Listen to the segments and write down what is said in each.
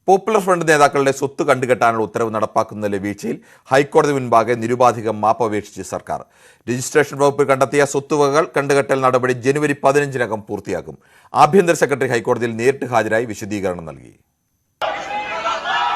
Popular front നേതാക്കളുടെ സ്വത്ത് കണ്ടുകെട്ടാനുള്ള ഉത്തരവ് നടപ്പാക്കുന്നതിലെ വീഴ്ചയിൽ ഹൈക്കോടതി മുൻപാകെ നിരുപാധികം മാപ്പ് അപേക്ഷിച്ച് സർക്കാർ. രജിസ്ട്രേഷൻ വകുപ്പിൽ കണ്ടെത്തിയ സ്വത്തുവകകൾ കണ്ടുകെട്ടൽ നടപടി ജനുവരി 15-നകം പൂർത്തിയാക്കും. ആഭ്യന്തര സെക്രട്ടറി ഹൈക്കോടതിയിൽ നേരിട്ട് ഹാജരായി വിശദീകരണം നൽകി.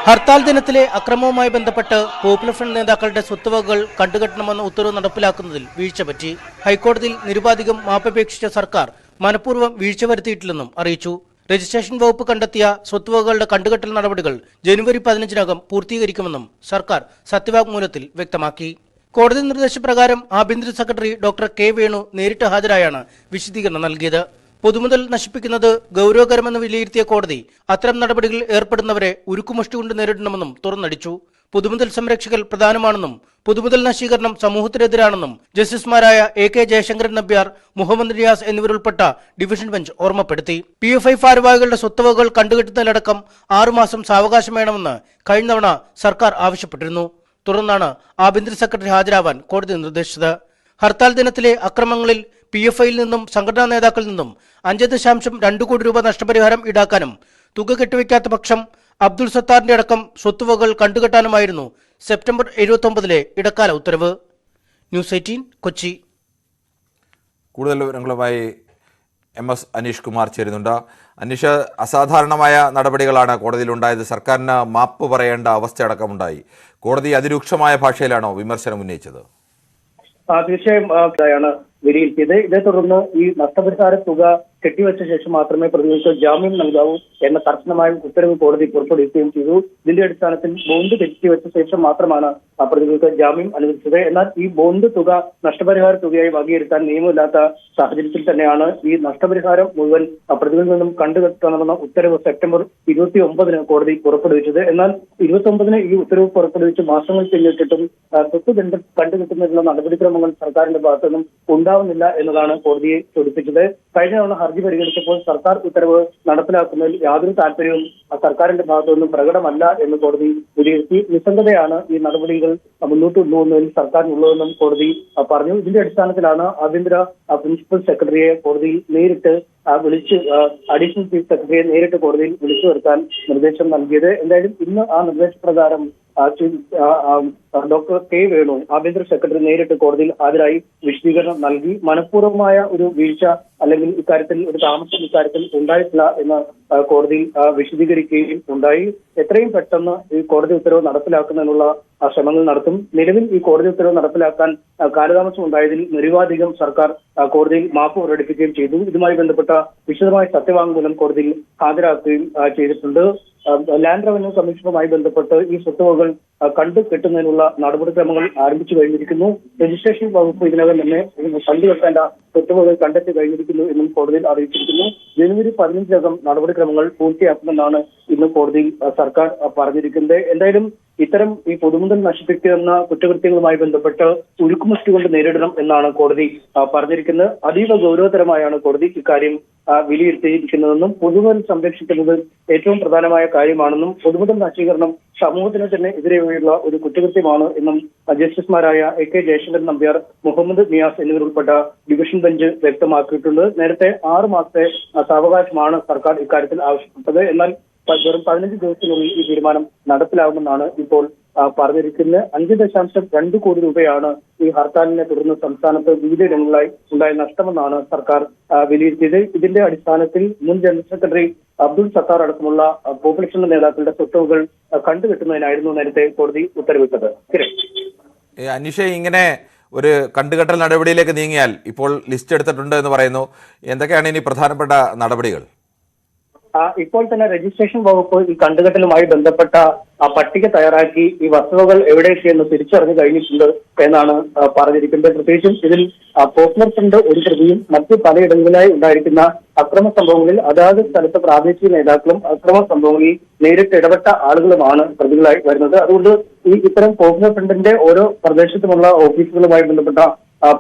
ഹർത്താൽ ദിനത്തിലെ അക്രമവുമായി ബന്ധപ്പെട്ട് പോപ്പുലർ ഫ്രണ്ട് നേതാക്കളുടെ സ്വത്തുവകകൾ കണ്ടുകെട്ടണമെന്ന ഉത്തരവ് നടപ്പിലാക്കുന്നതിൽ വീഴ്ച പറ്റി. ഹൈക്കോടതിയിൽ നിരുപാധികം മാപ്പപേക്ഷിച്ച സർക്കാർ മനഃപൂർവ്വം വീഴ്ച വരുത്തിയിട്ടില്ലെന്നും അറിയിച്ചു. രജിസ്ട്രേഷൻ വകുപ്പ് കണ്ടെത്തിയ സ്വത്തുവകകളുടെ കണ്ടുകെട്ടൽ നടപടികൾ ജനുവരി 15-നകം പൂർത്തീകരിക്കുമെന്നും സർക്കാർ സത്യവാങ്മൂലത്തിൽ വ്യക്തമാക്കി. കോടതി നിർദ്ദേശപ്രകാരം ആഭ്യന്തര സെക്രട്ടറി ഡോക്ടർ കെ വേണു നേരിട്ട് ഹാജരായാണ് വിശദീകരണം നൽകിയത്. പൊതുമുതൽ നശിപ്പിക്കുന്നത് ഗൗരവകരമെന്ന് വിലയിരുത്തിയ കോടതി അത്തരം നടപടികളിൽ ഏർപ്പെടുന്നവരെ ഉരുക്കുമുഷ്ടി കൊണ്ട് നേരിടണമെന്നും തുറന്നടിച്ചു. പൊതുമുതൽ സംരക്ഷകർ പ്രധാനമാണെന്നും പൊതുമുതൽ നശീകരണം സമൂഹത്തിനെതിരാണെന്നും ജസ്റ്റിസുമാരായ AK ജയശങ്കരൻ നമ്പ്യാർ, മുഹമ്മദ് റിയാസ് എന്നിവരുൾപ്പെട്ട ഡിവിഷൻ ബെഞ്ച് ഓർമ്മപ്പെടുത്തി. PFI ഭാരവാഹികളുടെ സ്വത്തുവകകൾ കണ്ടുകെട്ടുന്നതിലടക്കം 6 മാസം സാവകാശം വേണമെന്ന് കഴിഞ്ഞ തവണ സർക്കാർ ആവശ്യപ്പെട്ടിരുന്നു. തുടർന്നാണ് ആഭ്യന്തര സെക്രട്ടറി ഹാജരാവാൻ കോടതി നിർദ്ദേശിച്ചത്. ഹർത്താൽ ദിനത്തിലെ അക്രമങ്ങളിൽ PFIയിൽ നിന്നും സംഘടനാ നേതാക്കളിൽ നിന്നും 5.2 കോടി രൂപ നഷ്ടപരിഹാരം ഈടാക്കാനും തുക കെട്ടിവെക്കാത്ത പക്ഷം അബ്ദുൾ സത്താറിന്റെ അടക്കം സ്വത്തുവകകൾ കണ്ടുകെട്ടാനുമായിരുന്നു സെപ്റ്റംബർ 29-ലെ ഇടക്കാല ഉത്തരവ്. ന്യൂസ് 18 കൊച്ചി. കൂടുതൽ വിവരങ്ങളുമായി MS അനീഷ് കുമാർ ചേരുന്നുണ്ട്. അനീഷ്, അസാധാരണമായ നടപടികളാണ് കോടതിയിലുണ്ടായത്. സർക്കാരിന് മാപ്പ് പറയേണ്ട അവസ്ഥയടക്കമുണ്ടായി. കോടതി അതിരൂക്ഷമായ ഭാഷയിലാണോ വിമർശനം ഉന്നയിച്ചത്? തീർച്ചയായും വിലയിരുത്തിയത്. ഇതേ തുടർന്ന് ഈ നഷ്ടപരിഹാര തുക കെട്ടിവെച്ച ശേഷം മാത്രമേ പ്രതികൾക്ക് ജാമ്യം നൽകാവൂ എന്ന കർശനമായ ഉത്തരവ് കോടതി പുറപ്പെടുവിക്കുകയും ചെയ്തു. ഇതിന്റെ അടിസ്ഥാനത്തിൽ ബോണ്ട് കെട്ടിവെച്ച ശേഷം മാത്രമാണ് പ്രതികൾക്ക് ജാമ്യം അനുവദിച്ചത്. എന്നാൽ ഈ ബോണ്ട് തുക നഷ്ടപരിഹാര തുകയായി വകയിരുത്താൻ നിയമമില്ലാത്ത സാഹചര്യത്തിൽ തന്നെയാണ് ഈ നഷ്ടപരിഹാരം മുഴുവൻ പ്രതികളിൽ നിന്നും കണ്ടുകെട്ടണമെന്ന ഉത്തരവ് സെപ്റ്റംബർ 29-ന് കോടതി പുറപ്പെടുവിച്ചത്. എന്നാൽ 29-ന് ഈ ഉത്തരവ് പുറപ്പെടുവിച്ച് മാസങ്ങൾ പിന്നിട്ടിട്ടും സ്വത്ത് കണ്ടുകെട്ടുന്നതിനുള്ള നടപടിക്രമങ്ങൾ സർക്കാരിന്റെ ഭാഗത്തുനിന്നും ഉണ്ടാവുന്നില്ല എന്നതാണ് കോടതിയെ ചൊടിപ്പിച്ചത്. കഴിഞ്ഞ തവണ ഹർജി പരിഗണിച്ചപ്പോൾ സർക്കാർ ഉത്തരവ് നടപ്പിലാക്കുന്നതിൽ യാതൊരു താല്പര്യവും സർക്കാരിന്റെ ഭാഗത്തുനിന്നും പ്രകടമല്ല എന്ന് കോടതി വിലയിരുത്തി. നിസ്സംഗതയാണ് ഈ നടപടികൾ മുന്നോട്ട് കൊണ്ടുപോകുന്നതിൽ സർക്കാരിനുള്ളതെന്നും കോടതി പറഞ്ഞു. ഇതിന്റെ അടിസ്ഥാനത്തിലാണ് ആഭ്യന്തര പ്രിൻസിപ്പൽ സെക്രട്ടറിയെ കോടതിയിൽ നേരിട്ട് അഡീഷണൽ ചീഫ് സെക്രട്ടറിയെ നേരിട്ട് കോടതിയിൽ വിളിച്ചു വരുത്താൻ നിർദ്ദേശം നൽകിയത്. എന്തായാലും ഇന്ന് ആ നിർദ്ദേശപ്രകാരം ഡോക്ടർ കെ വേണു ആഭ്യന്തര സെക്രട്ടറി നേരിട്ട് കോടതിയിൽ ഹാജരായി വിശദീകരണം നൽകി. മനഃപൂർവ്വമായ ഒരു വീഴ്ച അല്ലെങ്കിൽ ഇക്കാര്യത്തിൽ ഒരു താമസം ഇക്കാര്യത്തിൽ ഉണ്ടായിട്ടില്ല എന്ന് കോടതി വിശദീകരിക്കുകയും ഉണ്ടായി. എത്രയും പെട്ടെന്ന് ഈ കോടതി ഉത്തരവ് നടപ്പിലാക്കുന്നതിനുള്ള ശ്രമങ്ങൾ നടത്തും. നിലവിൽ ഈ കോടതി ഉത്തരവ് നടപ്പിലാക്കാൻ കാലതാമസം ഉണ്ടായതിൽ നിരുപാധികം സർക്കാർ കോടതിയിൽ മാപ്പ് പ്രകടിപ്പിക്കുകയും ചെയ്തു. ഇതുമായി ബന്ധപ്പെട്ട വിശദമായ സത്യവാങ്മൂലം കോടതിയിൽ ഹാജരാക്കുകയും ചെയ്തിട്ടുണ്ട്. ലാൻഡ് റവന്യൂ കമ്മീഷനുമായി ബന്ധപ്പെട്ട് ഈ സ്വത്തുവകകൾ കണ്ടുകെട്ടുന്നതിനുള്ള നടപടിക്രമങ്ങൾ ആരംഭിച്ചു കഴിഞ്ഞിരിക്കുന്നു. രജിസ്ട്രേഷൻ വകുപ്പ് ഇതിനകം തന്നെ കണ്ടുകെട്ടേണ്ട സ്വത്തുവകകൾ കണ്ടെത്തി കഴിഞ്ഞിരിക്കുന്നു എന്നും കോടതിയിൽ അറിയിച്ചിരിക്കുന്നു. ജനുവരി 15-നകം നടപടിക്രമങ്ങൾ പൂർത്തിയാക്കുമെന്നാണ് ഇന്ന് കോടതിയിൽ സർക്കാർ പറഞ്ഞിരിക്കുന്നത്. എന്തായാലും ഇത്തരം ഈ പൊതുമുതൽ നശിപ്പിക്കുന്ന കുറ്റകൃത്യങ്ങളുമായി ബന്ധപ്പെട്ട് ഉരുക്കുമുഷ്ടി കൊണ്ട് നേരിടണം എന്നാണ് കോടതി പറഞ്ഞിരിക്കുന്നത്. അതീവ ഗൗരവതരമായാണ് കോടതി ഇക്കാര്യം വിലയിരുത്തിയിരിക്കുന്നതെന്നും പൊതുമുതൽ സംരക്ഷിക്കുന്നത് ഏറ്റവും പ്രധാനമായ കാര്യമാണെന്നും പൊതുമുതൽ നശീകരണം സമൂഹത്തിന് തന്നെ എതിരെയുള്ള ഒരു കുറ്റകൃത്യമാണ് എന്നും ജസ്റ്റിസുമാരായ AK ജയശങ്കരൻ നമ്പ്യാർ, മുഹമ്മദ് റിയാസ് എന്നിവരുൾപ്പെട്ട ഡിവിഷൻ ബെഞ്ച് വ്യക്തമാക്കിയിട്ടുണ്ട്. നേരത്തെ 6 മാസത്തെ സാവകാശമാണ് സർക്കാർ ഇക്കാര്യത്തിൽ ആവശ്യപ്പെട്ടത്. എന്നാൽ വെറും 15 ദിവസത്തിനുള്ളിൽ ഈ തീരുമാനം നടപ്പിലാകുമെന്നാണ് ഇപ്പോൾ പറഞ്ഞിരിക്കുന്നത്. 5.2 കോടി രൂപയാണ് ഈ ഹർത്താലിനെ തുടർന്ന് സംസ്ഥാനത്ത് വിവിധയിടങ്ങളിലായി ഉണ്ടായ നഷ്ടമെന്നാണ് സർക്കാർ വിലയിരുത്തിയത്. ഇതിന്റെ അടിസ്ഥാനത്തിൽ മുൻ ജനറൽ സെക്രട്ടറി അബ്ദുൾ സത്താർ അടക്കമുള്ള പോപ്പുലർ ഫ്രണ്ട് നേതാക്കളുടെ സ്വത്തുവകൾ കണ്ടുകെട്ടുന്നതിനായിരുന്നു നേരത്തെ കോടതി ഉത്തരവിട്ടത്. അനീഷ, ഇങ്ങനെ ഒരു കണ്ടുകെട്ടൽ നടപടിയിലേക്ക് നീങ്ങിയാൽ ഇപ്പോൾ ലിസ്റ്റ് എടുത്തിട്ടുണ്ട് എന്ന് പറയുന്നു. എന്തൊക്കെയാണ് ഇനി പ്രധാനപ്പെട്ട നടപടികൾ? ഇപ്പോൾ തന്നെ രജിസ്ട്രേഷൻ വകുപ്പ് ഈ കണ്ടുകെട്ടലുമായി ബന്ധപ്പെട്ട പട്ടിക തയ്യാറാക്കി ഈ വസ്തുവകൾ എവിടെയൊക്കെയെന്ന് തിരിച്ചറിഞ്ഞു കഴിഞ്ഞിട്ടുണ്ട് എന്നാണ് പറഞ്ഞിരിക്കുന്നത്. പ്രത്യേകിച്ചും ഇതിൽ പോപ്പുലർ ഫ്രണ്ട് ഒരു പ്രതിയും മറ്റ് പലയിടങ്ങളിലായി ഉണ്ടായിരിക്കുന്ന അക്രമ സംഭവങ്ങളിൽ അതാത് സ്ഥലത്ത് പ്രാദേശിക നേതാക്കളും അക്രമ സംഭവങ്ങളിൽ നേരിട്ട് ഇടപെട്ട ആളുകളുമാണ് പ്രതികളായി വരുന്നത്. അതുകൊണ്ട് ഇത്തരം പോപ്പുലർ ഫ്രണ്ടിന്റെ ഓരോ പ്രദേശത്തുമുള്ള ഓഫീസുകളുമായി ബന്ധപ്പെട്ട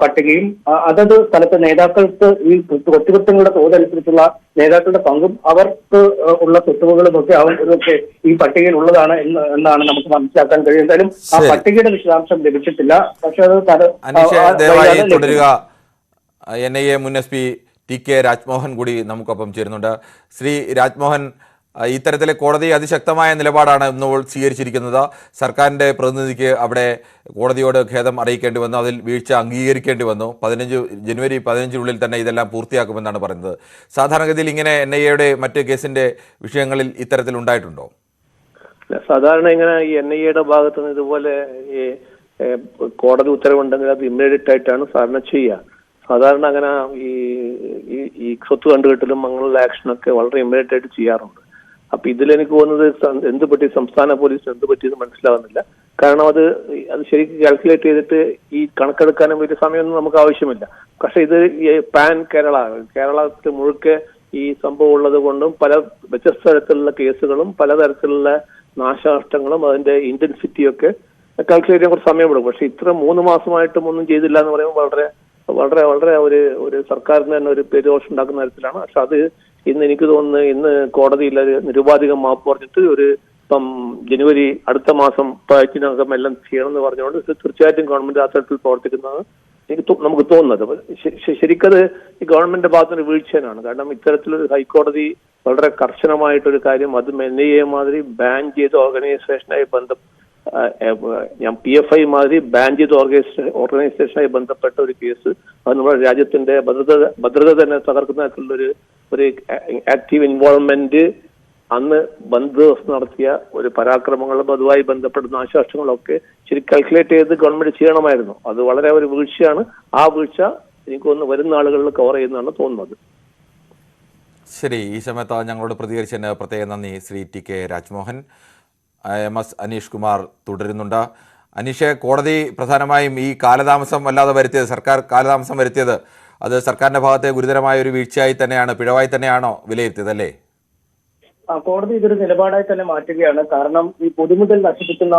പട്ടികയും അതത് സ്ഥലത്തെ നേതാക്കൾക്ക് ഈ കുറ്റകൃത്യങ്ങളുടെ തോതനുസരിച്ചുള്ള നേതാക്കളുടെ പങ്കും അവർക്ക് ഉള്ള സ്വത്തുവകളും ഒക്കെ അവരൊക്കെ ഈ പട്ടികയിൽ ഉള്ളതാണ് എന്നാണ് നമുക്ക് മനസ്സിലാക്കാൻ കഴിയും. എന്തായാലും ആ പട്ടികയുടെ വിശദാംശം ലഭിച്ചിട്ടില്ല. പക്ഷെ അത് തുടരുക. NIA മുൻ SP TK രാജ്മോഹൻ കൂടി നമുക്കൊപ്പം ചേരുന്നുണ്ട്. ശ്രീ രാജ്മോഹൻ, ഇത്തരത്തിലെ കോടതി അതിശക്തമായ നിലപാടാണ് ഇപ്പോൾ സ്വീകരിച്ചിരിക്കുന്നത്. സർക്കാരിൻ്റെ പ്രതിനിധിക്ക് അവിടെ കോടതിയോട് ഖേദം അറിയിക്കേണ്ടി വന്നു, അതിൽ വീഴ്ച അംഗീകരിക്കേണ്ടി വന്നു. ജനുവരി 15 തന്നെ ഇതെല്ലാം പൂർത്തിയാക്കുമെന്നാണ് പറയുന്നത്. സാധാരണഗതിയിൽ ഇങ്ങനെ NIA മറ്റ് കേസിൻ്റെ വിഷയങ്ങളിൽ ഇത്തരത്തിൽ ഉണ്ടായിട്ടുണ്ടോ? സാധാരണ ഇങ്ങനെ ഈ NIA ഭാഗത്ത് നിന്ന് ഇതുപോലെ ഈ കോടതി ഉത്തരവുണ്ടെങ്കിൽ അത് ഇമ്മീഡിയറ്റ് ആയിട്ടാണ് സാധാരണ ചെയ്യുക. സാധാരണ അങ്ങനെ ഈ സ്വത്ത് കണ്ടുകെട്ടലും അങ്ങനെയുള്ള ആക്ഷനൊക്കെ വളരെ ഇമ്മീഡിയറ്റ് ആയിട്ട് ചെയ്യാറുണ്ട്. അപ്പൊ ഇതിലെനിക്ക് തോന്നുന്നത് എന്ത് പറ്റി, സംസ്ഥാന പോലീസിന് എന്ത് പറ്റിയെന്ന് മനസ്സിലാവുന്നില്ല. കാരണം അത് ശരിക്കും കാൽക്കുലേറ്റ് ചെയ്തിട്ട് ഈ കണക്കെടുക്കാനും വലിയ സമയമൊന്നും നമുക്ക് ആവശ്യമില്ല. പക്ഷെ ഇത് പാൻ കേരളത്തിൽ മുഴുക്കെ ഈ സംഭവം ഉള്ളത് കൊണ്ടും പല വ്യത്യസ്ത തരത്തിലുള്ള കേസുകളും പലതരത്തിലുള്ള നാശനഷ്ടങ്ങളും അതിന്റെ ഇന്റൻസിറ്റിയൊക്കെ കാൽക്കുലേറ്റ് ചെയ്യാൻ കുറച്ച് സമയപ്പെടും. പക്ഷെ ഇത്ര 3 മാസമായിട്ടും ഒന്നും ചെയ്തില്ല എന്ന് പറയുമ്പോൾ വളരെ വളരെ വളരെ ഒരു സർക്കാരിന് തന്നെ ഒരു പേരുദോഷം ഉണ്ടാക്കുന്ന തരത്തിലാണ്. പക്ഷെ അത് ഇന്ന് എനിക്ക് തോന്നുന്നു ഇന്ന് കോടതിയിൽ നിരുപാധികം മാപ്പ് പറഞ്ഞിട്ട് ഇപ്പം ജനുവരി അടുത്ത മാസം 10-നകം എല്ലാം ചെയ്യണമെന്ന് പറഞ്ഞുകൊണ്ട് തീർച്ചയായിട്ടും ഗവൺമെന്റ് ആ തരത്തിൽ പ്രവർത്തിക്കുന്നതാണ് നമുക്ക് തോന്നുന്നത്. ശരിക്കത് ഈ ഗവൺമെന്റിന്റെ ഭാഗത്തുനിന്ന് വീഴ്ചയാണ്. കാരണം ഇത്തരത്തിലൊരു ഹൈക്കോടതി വളരെ കർശനമായിട്ടൊരു കാര്യം, അതും NIA മാതിരി ബാൻ ചെയ്ത ഓർഗനൈസേഷനായി ഞാൻ PFI മാതിരി ബാൻ ചെയ്ത ഓർഗനൈസേഷനായി ബന്ധപ്പെട്ട ഒരു കേസ്, അത് നമ്മുടെ രാജ്യത്തിന്റെ ഭദ്രത തന്നെ തകർക്കുന്ന തരത്തിലുള്ള ഒരു ആക്റ്റീവ് ഇൻവോൾവ്മെന്റ്, അന്ന് ബന്ദ് ദിവസം നടത്തിയ ഒരു പരാക്രമങ്ങളും അതുമായി ബന്ധപ്പെട്ട നാശനഷ്ടങ്ങളൊക്കെ ശരി കാൽക്കുലേറ്റ് ചെയ്ത് ഗവൺമെന്റ് ചെയ്യണമായിരുന്നു. അത് വളരെ ഒരു വീഴ്ചയാണ്. ആ വീഴ്ച എനിക്ക് തോന്നുന്നു വരുന്ന ആളുകളിൽ കവർ ചെയ്യുന്നതാണ് തോന്നുന്നത്. ശരി, ഈ സമയത്ത് ഞങ്ങളോട് പ്രതികരിച്ചതിന് പ്രത്യേക നന്ദി ശ്രീ TK രാജ്മോഹൻ. MS അനീഷ് കുമാർ തുടരുന്നുണ്ട്. അനീഷെ, കോടതി പ്രധാനമായും ഈ കാലതാമസം വല്ലാതെ വരുത്തിയത്, സർക്കാർ കാലതാമസം വരുത്തിയത്, അത് സർക്കാരിന്റെ ഭാഗത്തെ ഗുരുതരമായ ഒരു വീഴ്ചയായി തന്നെയാണ്, പിഴവായി തന്നെയാണോ വിലയിരുത്തിയത്, അല്ലേ? കോടതി ഇതൊരു നിലപാടായി തന്നെ മാറ്റുകയാണ്. കാരണം ഈ പൊതുമുതൽ നശിപ്പിക്കുന്ന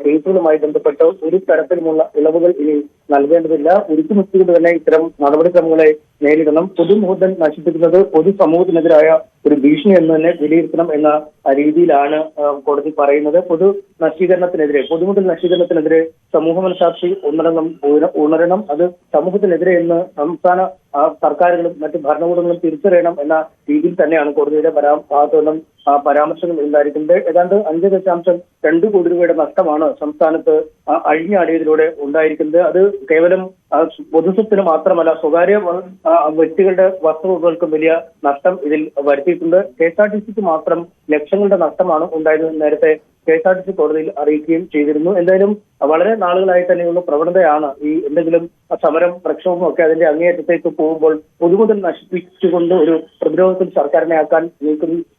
കേസുകളുമായി ബന്ധപ്പെട്ട് ഒരു തരത്തിലുമുള്ള ഇളവുകൾ ഇനി നൽകേണ്ടതില്ല. ഉരുക്കുമുത്തികൊണ്ട് തന്നെ ഇത്തരം നടപടിക്രമങ്ങളെ നേരിടണം. പൊതുമുതൽ നശിപ്പിക്കുന്നത് പൊതുസമൂഹത്തിനെതിരായ ഒരു ഭീഷണി എന്ന് തന്നെ വിലയിരുത്തണം എന്ന രീതിയിലാണ് കോടതി പറയുന്നത്. പൊതുമുതൽ നശീകരണത്തിനെതിരെ സമൂഹ മനസാക്ഷി ഉണരണം. അത് സമൂഹത്തിനെതിരെ എന്ന് സംസ്ഥാന സർക്കാരുകളും മറ്റ് ഭരണകൂടങ്ങളും തിരിച്ചറിയണം എന്ന രീതിയിൽ തന്നെയാണ് കോടതിയുടെ ഭാഗത്തു നിന്നും പരാമർശങ്ങൾ ഉണ്ടായിരിക്കുന്നത്. ഏതാണ്ട് 5.2 കോടി രൂപയുടെ നഷ്ടമാണ് സംസ്ഥാനത്ത് അഴിഞ്ഞാടിയതിലൂടെ ഉണ്ടായിരിക്കുന്നത്. അത് കേവലം പൊതുസ്വത്തിന് മാത്രമല്ല, സ്വകാര്യ വ്യക്തികളുടെ വസ്തുവകൾക്കും വലിയ നഷ്ടം ഇതിൽ വരുത്തിയിട്ടുണ്ട്. KSRTCക്ക് മാത്രം ലക്ഷങ്ങളുടെ നഷ്ടമാണ് ഉണ്ടായത്. നേരത്തെ KSRTC കോടതിയിൽ അറിയിക്കുകയും ചെയ്തിരുന്നു. എന്തായാലും വളരെ നാളുകളായി തന്നെയുള്ള പ്രവണതയാണ് ഈ എന്തെങ്കിലും സമരം പ്രക്ഷോഭം ഒക്കെ അതിന്റെ അങ്ങേയറ്റത്തേക്ക് പോകുമ്പോൾ പൊതുമുതൽ നശിപ്പിച്ചുകൊണ്ട് ഒരു പ്രതിരോധത്തിൽ സർക്കാരിനെ ആക്കാൻ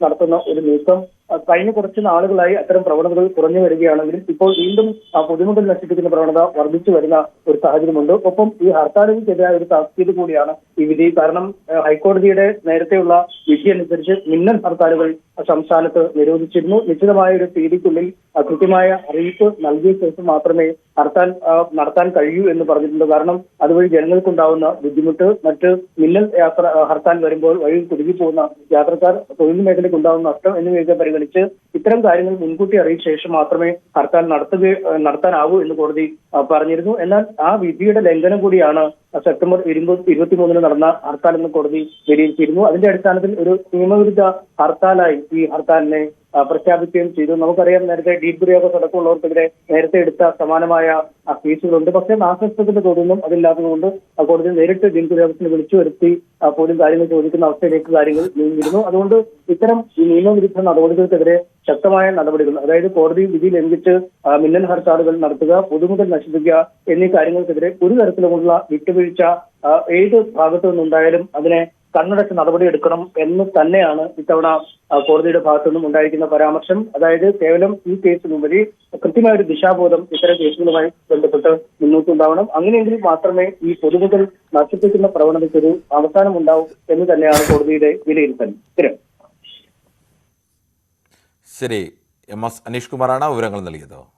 നടത്തുന്ന ഒരു നീക്കം കഴിഞ്ഞ കുറച്ച് നാളുകളായി അത്തരം പ്രവണതകൾ കുറഞ്ഞു വരികയാണെങ്കിലും ഇപ്പോൾ വീണ്ടും ആ പൊതുമുതൽ നശിപ്പിക്കുന്ന പ്രവണത വർദ്ധിച്ചു വരുന്ന ഒരു സാഹചര്യമുണ്ട്. ഒപ്പം ഈ ഹർത്താലുകൾക്കെതിരായ ഒരു താക്കീത് കൂടിയാണ് ഈ വിധി. കാരണം ഹൈക്കോടതിയുടെ നേരത്തെയുള്ള വിധി അനുസരിച്ച് മിന്നൽ ഹർത്താലുകൾ സംസ്ഥാനത്ത് നിരോധിച്ചിരുന്നു. നിശ്ചിതമായ ഒരു തീയതിക്കുള്ളിൽ കൃത്യമായ അറിയിപ്പ് നൽകിയ ശേഷം മാത്രമേ ഹർത്താൽ നടത്താൻ കഴിയൂ എന്ന് പറഞ്ഞിട്ടുണ്ട്. കാരണം അതുവഴി ജനങ്ങൾക്കുണ്ടാവുന്ന ബുദ്ധിമുട്ട്, മറ്റ് മിന്നൽ ഹർത്താൽ വരുമ്പോൾ വഴിയിൽ കുടുങ്ങിപ്പോകുന്ന യാത്രക്കാർ, തൊഴിൽ മേഖലയ്ക്ക് ഉണ്ടാകുന്ന നഷ്ടം എന്നിവയൊക്കെ പരിഗണിച്ച് ഇത്തരം കാര്യങ്ങൾ മുൻകൂട്ടി അറിയിച്ച ശേഷം മാത്രമേ ഹർത്താൽ നടത്താനാവൂ എന്ന് കോടതി പറഞ്ഞിരുന്നു. എന്നാൽ ആ വിധിയുടെ ലംഘനം കൂടിയാണ് സെപ്റ്റംബർ 23 നടന്ന ഹർത്താൽ എന്ന് കോടതി വിലയിരുത്തിയിരുന്നു. അതിന്റെ അടിസ്ഥാനത്തിൽ ഒരു നിയമവിരുദ്ധ ഹർത്താലായി ഈ ഹർത്താലിനെ പ്രഖ്യാപിക്കുകയും ചെയ്തു. നമുക്കറിയാം, നേരത്തെ ഡീപ് അടക്കമുള്ളവർക്കെതിരെ നേരത്തെ എടുത്ത സമാനമായ കേസുകളുണ്ട്. പക്ഷേ നാശനഷ്ടത്തിന്റെ തോതൊന്നും അതില്ലാത്തതുകൊണ്ട് കോടതി നേരിട്ട് ഡീപ് വിളിച്ചു വരുത്തി പോലും കാര്യങ്ങൾ ചോദിക്കുന്ന അവസ്ഥയിലേക്ക് കാര്യങ്ങൾ നീങ്ങിയിരുന്നു. അതുകൊണ്ട് ഇത്തരം ഈ നിയമവിരുദ്ധ നടപടികൾക്കെതിരെ ശക്തമായ നടപടികൾ, അതായത് കോടതി വിധി ലംഘിച്ച് മിന്നൽ ഹർത്താലുകൾ നടത്തുക, പൊതുമുതൽ നശിപ്പിക്കുക എന്നീ കാര്യങ്ങൾക്കെതിരെ ഒരു തരത്തിലുമുള്ള വിട്ടുവീഴ്ച ഏത് ഭാഗത്തു നിന്നുണ്ടായാലും അതിനെ കണ്ണടച്ച് നടപടിയെടുക്കണം എന്ന് തന്നെയാണ് ഇത്തവണ കോടതിയുടെ ഭാഗത്തു നിന്നും ഉണ്ടായിരിക്കുന്ന പരാമർശം. അതായത് കേവലം ഈ കേസിനുപരി കൃത്യമായ ഒരു ദിശാബോധം ഇത്തരം കേസുകളുമായി ബന്ധപ്പെട്ട് മുന്നോട്ടുണ്ടാവണം. അങ്ങനെയെങ്കിൽ മാത്രമേ ഈ പൊതുമുതൽ നശിപ്പിക്കുന്ന പ്രവണതയ്ക്കൊരു അവസാനം ഉണ്ടാവും എന്ന് തന്നെയാണ് കോടതിയുടെ വിലയിരുത്തൽ. ശരി, MS അനീഷ് കുമാറാണ് വിവരങ്ങൾ നൽകിയത്.